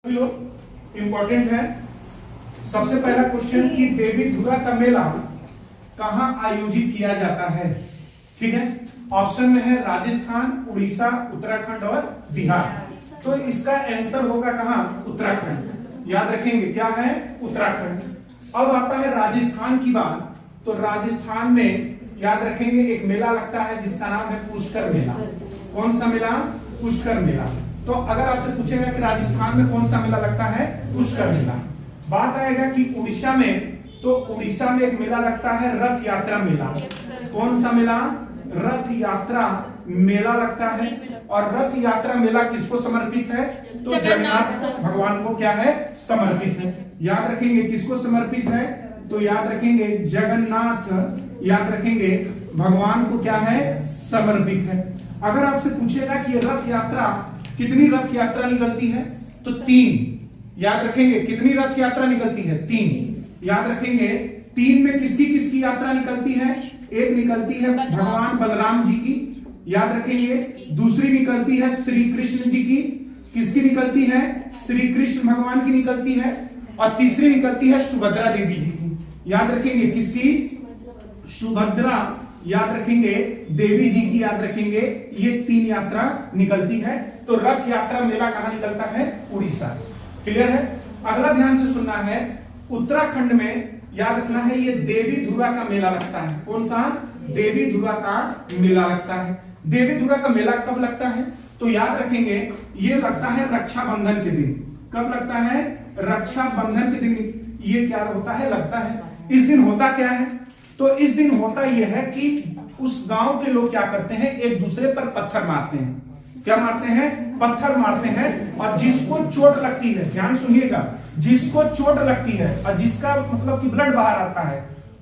लोग इंपॉर्टेंट है। सबसे पहला क्वेश्चन कि देवी धुरा का मेला कहां आयोजित किया जाता है। ठीक है, ऑप्शन में है राजस्थान, उड़ीसा, उत्तराखंड और बिहार। तो इसका आंसर होगा कहां? उत्तराखंड। याद रखेंगे क्या है? उत्तराखंड। अब आता है राजस्थान की बात। तो राजस्थान में याद रखेंगे एक मेला लगता है जिसका नाम है पुष्कर मेला। कौन सा मेला? पुष्कर मेला। तो अगर आपसे पूछेगा कि राजस्थान में कौन सा मेला लगता है? पुष्कर मेला। बात आएगा कि उड़ीसा में, तो उड़ीसा में एक मेला लगता है रथ यात्रा मेला। कौन सा मेला? रथ यात्रा मेला लगता है। और रथ यात्रा मेला किसको समर्पित है? तो जगन्नाथ भगवान को क्या है? समर्पित है। याद रखेंगे किसको समर्पित है? तो याद रखेंगे जगन्नाथ, याद रखेंगे भगवान को क्या है? समर्पित है। अगर आपसे पूछेगा कि रथ यात्रा, कितनी रथ यात्रा निकलती है? तो 3। याद रखेंगे कितनी रथ यात्रा निकलती है? 3। याद रखेंगे 3 में किसकी किसकी यात्रा निकलती है? एक निकलती है भगवान बलराम जी की, याद रखेंगे। दूसरी निकलती है श्री कृष्ण जी की। किसकी निकलती है? श्री कृष्ण भगवान की निकलती है। और तीसरी निकलती है सुभद्रा देवी जी की। याद रखेंगे किसकी? सुभद्रा, याद रखेंगे देवी जी की, याद रखेंगे। ये 3 यात्रा निकलती है। तो रथ यात्रा मेला कहां निकलता है? उड़ीसा। क्लियर है? अगला ध्यान से सुनना है, उत्तराखंड में याद रखना है ये देवी धुरा का मेला लगता है। कौन सा? देवी धुरा का मेला लगता है। देवी धुरा का मेला कब लगता है? तो याद रखेंगे ये लगता है रक्षाबंधन के दिन। कब लगता है? रक्षाबंधन के दिन ये क्या होता है? लगता है। इस दिन होता क्या है? तो इस दिन होता यह है कि उस गांव के लोग क्या करते हैं? एक दूसरे पर पत्थर मारते हैं। क्या मारते हैं? पत्थर मारते हैं। और जिसको चोट लगती है, ध्यान सुनिएगा, जिसको चोट लगती है और जिसका मतलब कि ब्लड बाहर आता है,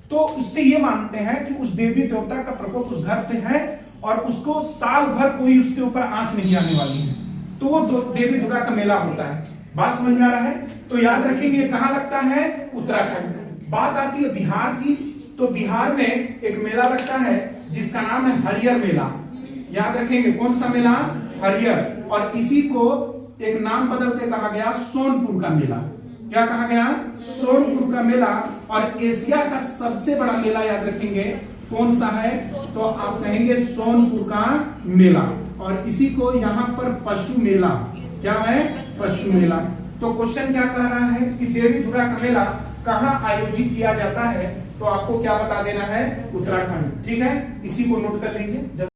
तो उससे ये मानते हैं कि उस देवी देवता का प्रकोप उस घर पे है और उसको साल भर कोई उसके ऊपर आंच नहीं आने वाली है। तो वो देवी धुरा का मेला होता है। बात समझ में आ रहा है? तो याद रखेंगे कहां लगता है? उत्तराखंड। बात आती है बिहार की। तो बिहार में एक मेला लगता है जिसका नाम है हरियर मेला। याद रखेंगे कौन सा मेला? हरियर। और इसी को एक नाम बदल के कहा गया सोनपुर का मेला। क्या कहा गया? सोनपुर का मेला। और एशिया का सबसे बड़ा मेला याद रखेंगे कौन सा है? तो आप कहेंगे सोनपुर का मेला। और इसी को यहाँ पर पशु मेला, क्या है? पशु मेला। तो क्वेश्चन क्या कह रहा है कि देवी धुरा का मेला कहां आयोजित किया जाता है? तो आपको क्या बता देना है? उत्तराखंड। ठीक है, इसी को नोट कर लीजिए।